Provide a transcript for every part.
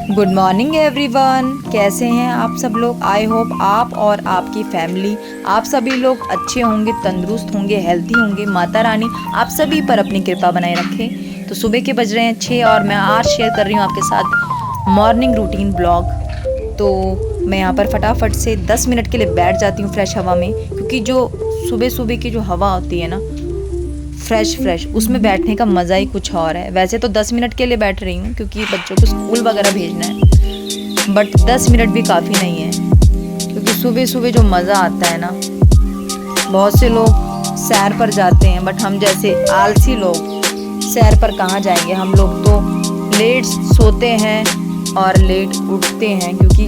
Good morning everyone. कैसे हैं आप सब लोग? आई होप आप और आपकी फैमिली, आप सभी लोग अच्छे होंगे, तंदुरुस्त होंगे, हेल्थी होंगे। माता रानी आप सभी पर अपनी कृपा बनाए रखे। तो सुबह के बज रहे हैं 6 और मैं आज शेयर कर रही हूँ आपके साथ मॉर्निंग रूटीन ब्लॉग। तो मैं यहाँ पर फटाफट से 10 मिनट के लिए बैठ जाती हूँ फ्रेश हवा में, क्योंकि जो सुबह सुबह की जो हवा होती है ना, फ्रेश उसमें बैठने का मज़ा ही कुछ और है। वैसे तो 10 मिनट के लिए बैठ रही हूँ क्योंकि बच्चों को स्कूल वगैरह भेजना है, बट 10 मिनट भी काफ़ी नहीं है, क्योंकि सुबह सुबह जो मज़ा आता है ना, बहुत से लोग सैर पर जाते हैं, बट हम जैसे आलसी लोग सैर पर कहाँ जाएंगे। हम लोग तो लेट सोते हैं और लेट उठते हैं, क्योंकि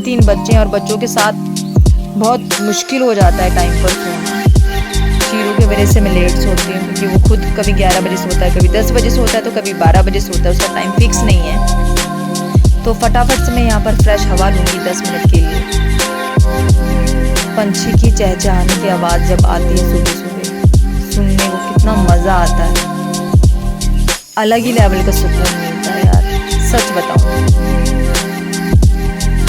3 बच्चे और बच्चों के साथ बहुत मुश्किल हो जाता है टाइम पर सोना। चीरों की वजह से मैं लेट सोती हूँ, क्योंकि वो खुद कभी 11 बजे सोता है, कभी 10 बजे सोता है, तो कभी 12 बजे सोता है। उसका टाइम फिक्स नहीं है। तो फटाफट से मैं यहाँ पर फ्रेश हवा लूँगी 10 मिनट के लिए। पंछी की चहचहाने की आवाज़ जब आती है सुबह सुबह, सुनने को कितना मज़ा आता है। अलग ही लेवल का सुकून मिलता है यार, सच बताऊँ।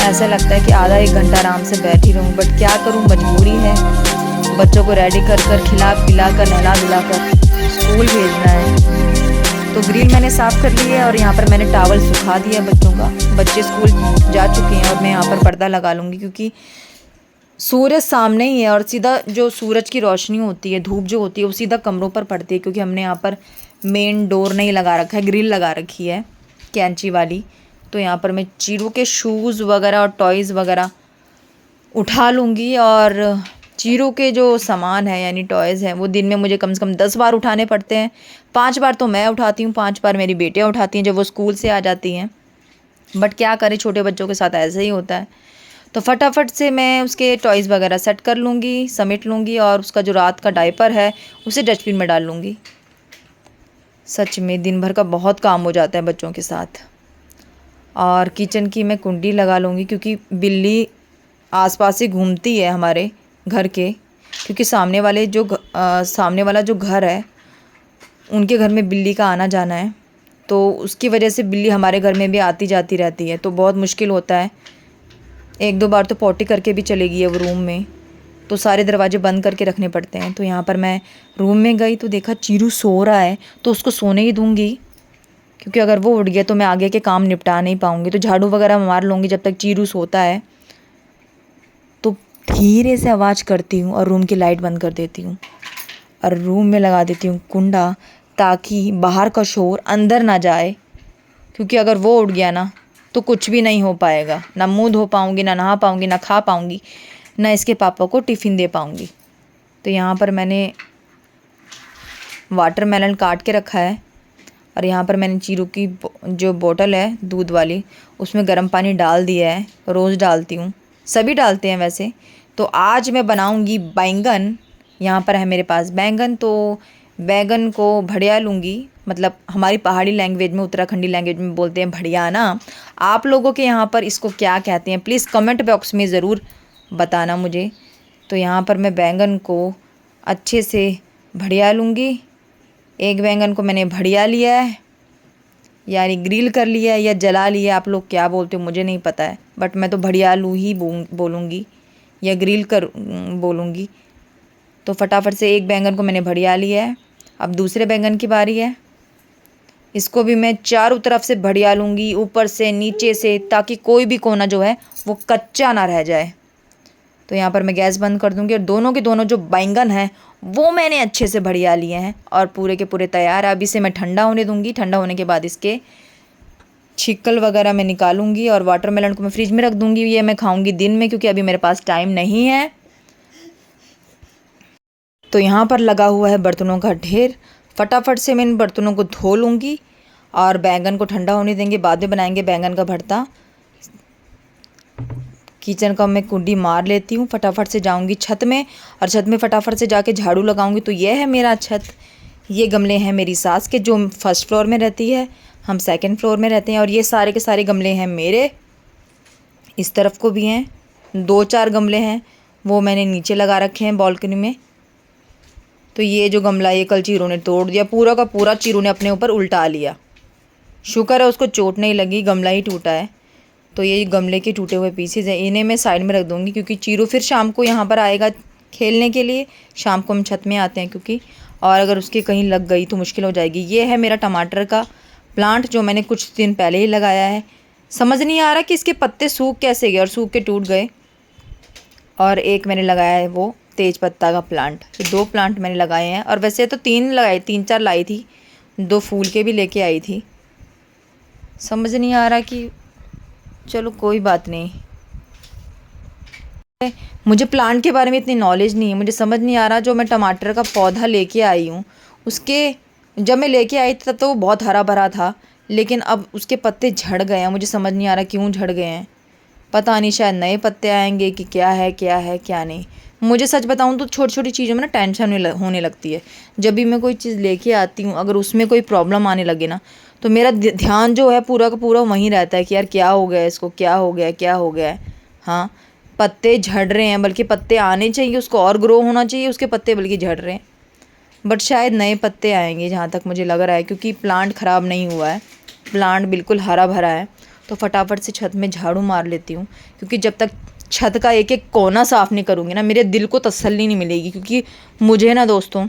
ऐसा लगता है कि आधा 1 घंटा आराम से बैठी रहूँ, बट क्या करूँ, मजबूरी है। बच्चों को रेडी कर कर, खिला पिला कर, नहला धुला कर स्कूल भेजना है। तो ग्रिल मैंने साफ़ कर ली है और यहाँ पर मैंने टॉवल सुखा दिया बच्चों का। बच्चे स्कूल जा चुके हैं और मैं यहाँ पर पर्दा लगा लूँगी, क्योंकि सूरज सामने ही है और सीधा जो सूरज की रोशनी होती है, धूप जो होती है, वो सीधा कमरों पर पड़ती है। क्योंकि हमने यहाँ पर मेन डोर नहीं लगा रखा है, ग्रिल लगा रखी है कैंची वाली। तो यहाँ पर मैं चीरों के शूज़ वगैरह और टॉयज़ वगैरह उठा लूँगी। और चीरों के जो सामान है यानी टॉयज़ हैं, वो दिन में मुझे कम से कम 10 बार उठाने पड़ते हैं। 5 बार तो मैं उठाती हूँ, 5 बार मेरी बेटियाँ उठाती हैं जब वो स्कूल से आ जाती हैं। बट क्या करें, छोटे बच्चों के साथ ऐसे ही होता है। तो फटाफट से मैं उसके टॉयज़ वगैरह सेट कर लूँगी, समेट लूँगी, और उसका जो रात का डायपर है उसे डस्टबिन में डाल लूँगी। सच में दिन भर का बहुत काम हो जाता है बच्चों के साथ। और किचन की मैं कुंडी लगा लूँगी, क्योंकि बिल्ली आसपास ही घूमती है हमारे घर के, क्योंकि सामने वाला जो घर है, उनके घर में बिल्ली का आना जाना है। तो उसकी वजह से बिल्ली हमारे घर में भी आती जाती रहती है, तो बहुत मुश्किल होता है। 1-2 बार तो पॉटी करके भी चली गई है वो रूम में, तो सारे दरवाजे बंद करके रखने पड़ते हैं। तो यहाँ पर मैं रूम में गई तो देखा चीरू सो रहा है, तो उसको सोने ही दूँगी, क्योंकि अगर वो उठ गया तो मैं आगे के काम निपटा नहीं पाऊँगी। तो झाड़ू वगैरह मार लूँगी जब तक चीरू सोता है। तो धीरे से आवाज़ करती हूँ और रूम की लाइट बंद कर देती हूँ, और रूम में लगा देती हूँ कुंडा, ताकि बाहर का शोर अंदर ना जाए। क्योंकि अगर वो उठ गया ना, तो कुछ भी नहीं हो पाएगा। ना मुँह धो पाऊँगी, ना नहा पाऊँगी, ना खा पाऊँगी, ना इसके पापा को टिफ़िन दे पाऊँगी। तो यहाँ पर मैंने वाटरमेलन काट के रखा है, और यहाँ पर मैंने चीरू की जो बोतल है दूध वाली, उसमें गर्म पानी डाल दिया है। रोज़ डालती हूँ, सभी डालते हैं वैसे। तो आज मैं बनाऊँगी बैंगन। यहाँ पर है मेरे पास बैंगन, तो बैंगन को भड़िया लूँगी। मतलब हमारी पहाड़ी लैंग्वेज में, उत्तराखंडी लैंग्वेज में बोलते हैं भड़िया ना। आप लोगों के यहाँ पर इसको क्या कहते हैं, प्लीज़ कमेंट बॉक्स में ज़रूर बताना मुझे। तो यहाँ पर मैं बैंगन को अच्छे से भड़िया लूँगी। एक बैंगन को मैंने भड़िया लिया है, यानी ग्रिल कर लिया है, या जला लिया, आप लोग क्या बोलते हो मुझे नहीं पता है, बट मैं तो भड़ियालू ही बोलूँगी, या ग्रिल कर बोलूँगी। तो फटाफट से एक बैंगन को मैंने भड़िया लिया है। अब दूसरे बैंगन की बारी है। इसको भी मैं चारों तरफ से भड़िया लूँगी, ऊपर से नीचे से, ताकि कोई भी कोना जो है वो कच्चा ना रह जाए। तो यहाँ पर मैं गैस बंद कर दूँगी, और दोनों के दोनों जो बैंगन हैं वो मैंने अच्छे से भड़िया लिए हैं और पूरे के पूरे तैयार। अब इसे मैं ठंडा होने दूँगी। ठंडा होने के बाद इसके छिकल वगैरह मैं निकालूंगी, और वाटरमेलन को मैं फ्रिज में रख दूँगी। ये मैं खाऊंगी दिन में, क्योंकि अभी मेरे पास टाइम नहीं है। तो यहाँ पर लगा हुआ है बर्तनों का ढेर। फटाफट से मैं इन बर्तनों को धो लूँगी, और बैंगन को ठंडा होने देंगे, बाद में बनाएंगे बैंगन का भरता। किचन का मैं कुंडी मार लेती हूँ। फटाफट से जाऊँगी छत में, और छत में फटाफट से जाके झाड़ू लगाऊँगी। तो ये है मेरा छत। ये गमले हैं मेरी सास के, जो फर्स्ट फ्लोर में रहती है, हम सेकंड फ्लोर में रहते हैं। और ये सारे के सारे गमले हैं मेरे। इस तरफ को भी हैं 2-4 गमले हैं, वो मैंने नीचे लगा रखे हैं बालकनी में। तो ये जो गमला, ये कल चीरों ने तोड़ दिया, पूरा का पूरा चीरों ने अपने ऊपर उल्टा लिया। शुक्र है उसको चोट नहीं लगी, गमला ही टूटा है। तो ये गमले के टूटे हुए पीसेज हैं, इन्हें मैं साइड में रख दूँगी क्योंकि चीरू फिर शाम को यहाँ पर आएगा खेलने के लिए। शाम को हम छत में आते हैं क्योंकि, और अगर उसके कहीं लग गई तो मुश्किल हो जाएगी। ये है मेरा टमाटर का प्लांट जो मैंने कुछ दिन पहले ही लगाया है। समझ नहीं आ रहा कि इसके पत्ते सूख कैसे गए और सूख के टूट गए। और एक मैंने लगाया है वो तेज पत्ता का प्लांट। ये 2 प्लांट मैंने लगाए हैं, और वैसे तो 3 लगाए, 3-4 लाई थी, 2 फूल के भी लेके आई थी। समझ नहीं आ रहा कि, चलो कोई बात नहीं। मुझे प्लांट के बारे में इतनी नॉलेज नहीं है, मुझे समझ नहीं आ रहा। जो मैं टमाटर का पौधा लेके आई हूँ, उसके जब मैं लेके आई थी तब तो वो बहुत हरा भरा था, लेकिन अब उसके पत्ते झड़ गए हैं। मुझे समझ नहीं आ रहा क्यों झड़ गए हैं, पता नहीं, शायद नए पत्ते आएंगे कि क्या है क्या नहीं। मुझे सच बताऊं तो छोटी छोटी चीज़ों में ना टेंशन होने लगती है। जब भी मैं कोई चीज़ लेके आती हूँ, अगर उसमें कोई प्रॉब्लम आने लगे ना, तो मेरा ध्यान जो है पूरा का पूरा वहीं रहता है कि यार क्या हो गया है इसको, क्या हो गया है। हाँ, पत्ते झड़ रहे हैं, बल्कि पत्ते आने चाहिए, उसको और ग्रो होना चाहिए उसके पत्ते, बल्कि झड़ रहे हैं। बट शायद नए पत्ते आएंगे जहाँ तक मुझे लग रहा है, क्योंकि प्लांट ख़राब नहीं हुआ है, प्लांट बिल्कुल हरा भरा है। तो फटाफट से छत में झाड़ू मार लेती हूँ, क्योंकि जब तक छत का एक एक कोना साफ़ नहीं करूँगी ना, मेरे दिल को तसल्ली नहीं मिलेगी। क्योंकि मुझे ना दोस्तों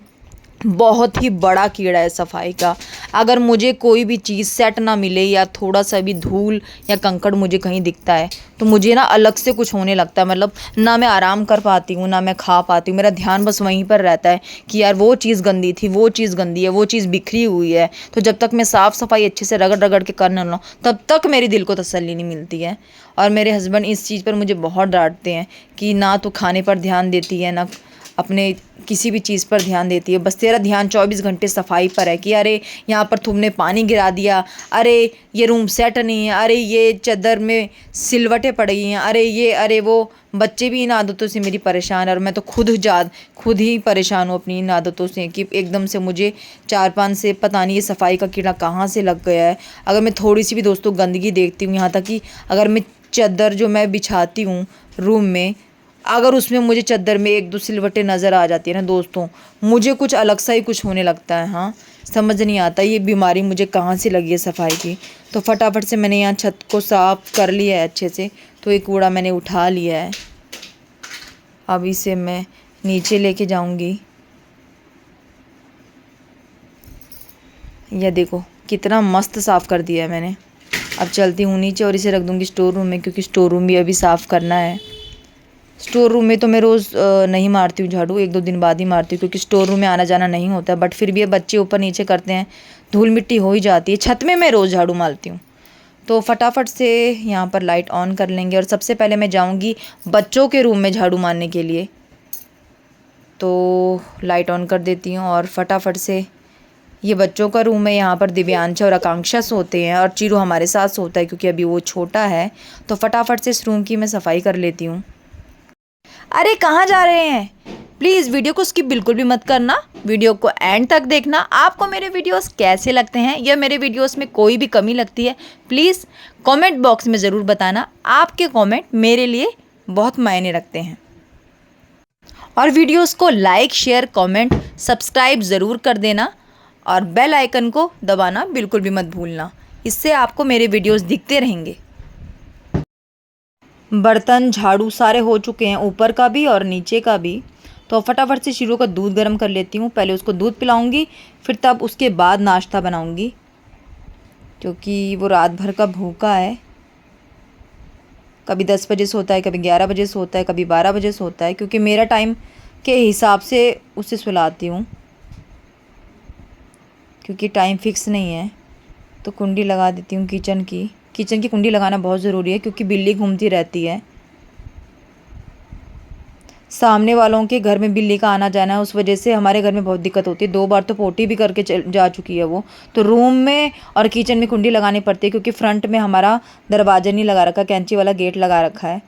बहुत ही बड़ा कीड़ा है सफाई का। अगर मुझे कोई भी चीज़ सेट ना मिले या थोड़ा सा भी धूल या कंकड़ मुझे कहीं दिखता है, तो मुझे ना अलग से कुछ होने लगता है। मतलब ना मैं आराम कर पाती हूँ, ना मैं खा पाती हूँ। मेरा ध्यान बस वहीं पर रहता है कि यार वो चीज़ गंदी थी, वो चीज़ गंदी है, वो चीज़ बिखरी हुई है। तो जब तक मैं साफ़ सफाई अच्छे से रगड़ रगड़ के कर ना लूँ, तब तक मेरे दिल को तसल्ली नहीं मिलती है। और मेरे हस्बैंड इस चीज़ पर मुझे बहुत डांटते हैं कि ना तो खाने पर ध्यान देती है, ना अपने किसी भी चीज़ पर ध्यान देती है, बस तेरा ध्यान 24 घंटे सफाई पर है कि अरे यहाँ पर तुमने पानी गिरा दिया, अरे ये रूम सेट नहीं है, अरे ये चादर में सिलवटें पड़ गई हैं, अरे वो। बच्चे भी इन आदतों से मेरी परेशान है, और मैं तो खुद ही परेशान हूँ अपनी इन आदतों से कि एकदम से मुझे 4-5 से पता नहीं ये सफाई का कीड़ा कहाँ से लग गया है। अगर मैं थोड़ी सी भी दोस्तों गंदगी देखती हूँ, यहाँ तक कि अगर मैं चादर जो मैं बिछाती हूँ रूम में, अगर उसमें मुझे चादर में 1-2 सिलवटें नज़र आ जाती है ना दोस्तों, मुझे कुछ अलग सा ही कुछ होने लगता है। हाँ, समझ नहीं आता ये बीमारी मुझे कहाँ से लगी है सफाई की। तो फटाफट से मैंने यहाँ छत को साफ़ कर लिया है अच्छे से। तो ये कूड़ा मैंने उठा लिया है, अब इसे मैं नीचे लेके जाऊँगी। यह देखो कितना मस्त साफ़ कर दिया है मैंने। अब चलती हूँ नीचे और इसे रख दूँगी स्टोर रूम में, क्योंकि स्टोर रूम भी अभी साफ़ करना है। स्टोर रूम में तो मैं रोज़ नहीं मारती हूँ झाड़ू, 1-2 दिन बाद ही मारती हूँ, क्योंकि स्टोर रूम में आना जाना नहीं होता। बट फिर भी बच्चे ऊपर नीचे करते हैं, धूल मिट्टी हो ही जाती है। छत में मैं रोज़ झाड़ू मारती हूँ। तो फटाफट से यहाँ पर लाइट ऑन कर लेंगे, और सबसे पहले मैं जाऊँगी बच्चों के रूम में झाड़ू मारने के लिए। तो लाइट ऑन कर देती हूँ, और फटाफट से ये बच्चों का रूम है। यहाँ पर दिव्यांश और आकांक्षा सोते हैं, और चीरू हमारे साथ सोता है क्योंकि अभी वो छोटा है। तो फटाफट से इस रूम की मैं सफाई कर लेती हूँ। अरे कहाँ जा रहे हैं? प्लीज़ वीडियो को स्किप बिल्कुल भी मत करना, वीडियो को एंड तक देखना। आपको मेरे वीडियोस कैसे लगते हैं, या मेरे वीडियोस में कोई भी कमी लगती है, प्लीज़ कमेंट बॉक्स में ज़रूर बताना। आपके कमेंट मेरे लिए बहुत मायने रखते हैं। और वीडियोस को लाइक, शेयर, कमेंट, सब्सक्राइब ज़रूर कर देना, और बेल आइकन को दबाना बिल्कुल भी मत भूलना। इससे आपको मेरे वीडियोस दिखते रहेंगे। बर्तन झाड़ू सारे हो चुके हैं, ऊपर का भी और नीचे का भी। तो फटाफट से शीरू का दूध गर्म कर लेती हूँ। पहले उसको दूध पिलाऊंगी, फिर तब उसके बाद नाश्ता बनाऊंगी, क्योंकि वो रात भर का भूखा है। कभी 10 बजे सोता है, कभी 11 बजे सोता है, कभी 12 बजे सोता है, क्योंकि मेरा टाइम के हिसाब से उसे सुलाती हूँ, क्योंकि टाइम फिक्स नहीं है। तो कुंडी लगा देती हूँ किचन की कुंडी लगाना बहुत ज़रूरी है, क्योंकि बिल्ली घूमती रहती है। सामने वालों के घर में बिल्ली का आना जाना है, उस वजह से हमारे घर में बहुत दिक्कत होती है। 2 बार तो पोटी भी करके जा चुकी है वो। तो रूम में और किचन में कुंडी लगानी पड़ती है, क्योंकि फ्रंट में हमारा दरवाज़ा नहीं लगा रखा, कैंची वाला गेट लगा रखा है।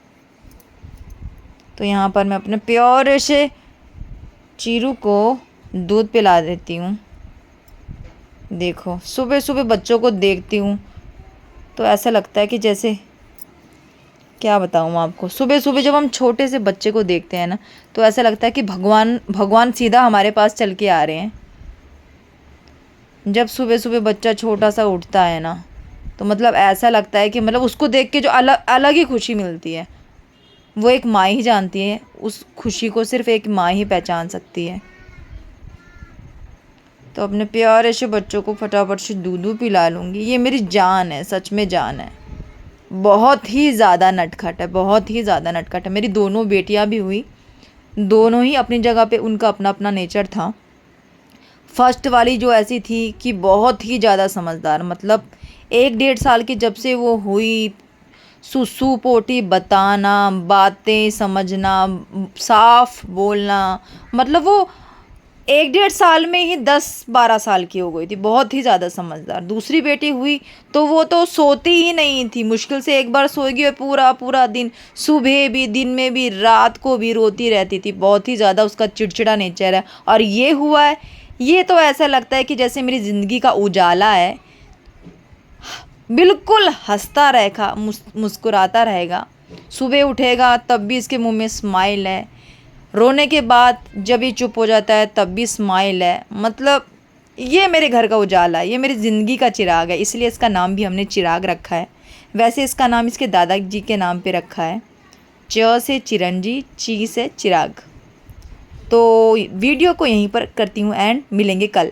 तो यहाँ पर मैं अपने प्यारे से चीरू को दूध पिला देती हूँ। देखो सुबह सुबह बच्चों को देखती हूँ तो ऐसा लगता है कि जैसे, क्या बताऊँ आपको, सुबह सुबह जब हम छोटे से बच्चे को देखते हैं ना, तो ऐसा लगता है कि भगवान सीधा हमारे पास चल के आ रहे हैं। जब सुबह सुबह बच्चा छोटा सा उठता है ना, तो मतलब ऐसा लगता है कि मतलब उसको देख के जो अलग अलग ही खुशी मिलती है, वो एक माँ ही जानती है, उस खुशी को सिर्फ एक माँ ही पहचान सकती है। तो अपने प्यारे से बच्चों को फटाफट से दूध पिला लूँगी। ये मेरी जान है, सच में जान है। बहुत ही ज़्यादा नटखट है, बहुत ही ज़्यादा नटखट है। मेरी दोनों बेटियां भी हुई, दोनों ही अपनी जगह पे उनका अपना अपना नेचर था। फर्स्ट वाली जो ऐसी थी कि बहुत ही ज़्यादा समझदार, मतलब 1-1.5 साल की जब से वो हुई, सुसु पोटी बताना, बातें समझना, साफ बोलना, मतलब वो 1-1.5 साल में ही 10-12 साल की हो गई थी, बहुत ही ज़्यादा समझदार। दूसरी बेटी हुई तो वो तो सोती ही नहीं थी, मुश्किल से एक बार सोएगी और पूरा पूरा दिन, सुबह भी, दिन में भी, रात को भी रोती रहती थी। बहुत ही ज़्यादा उसका चिड़चिड़ा नेचर है। और ये हुआ है, ये तो ऐसा लगता है कि जैसे मेरी ज़िंदगी का उजाला है, बिल्कुल हंसता रहेगा, मुस्कुराता रहेगा। सुबह उठेगा तब भी इसके मुंह में स्माइल है, रोने के बाद जब ये चुप हो जाता है तब भी स्माइल है। मतलब ये मेरे घर का उजाला है, ये मेरी ज़िंदगी का चिराग है, इसलिए इसका नाम भी हमने चिराग रखा है। वैसे इसका नाम इसके दादाजी के नाम पे रखा है, च से चिरंजी, ची से चिराग। तो वीडियो को यहीं पर करती हूँ एंड, मिलेंगे कल।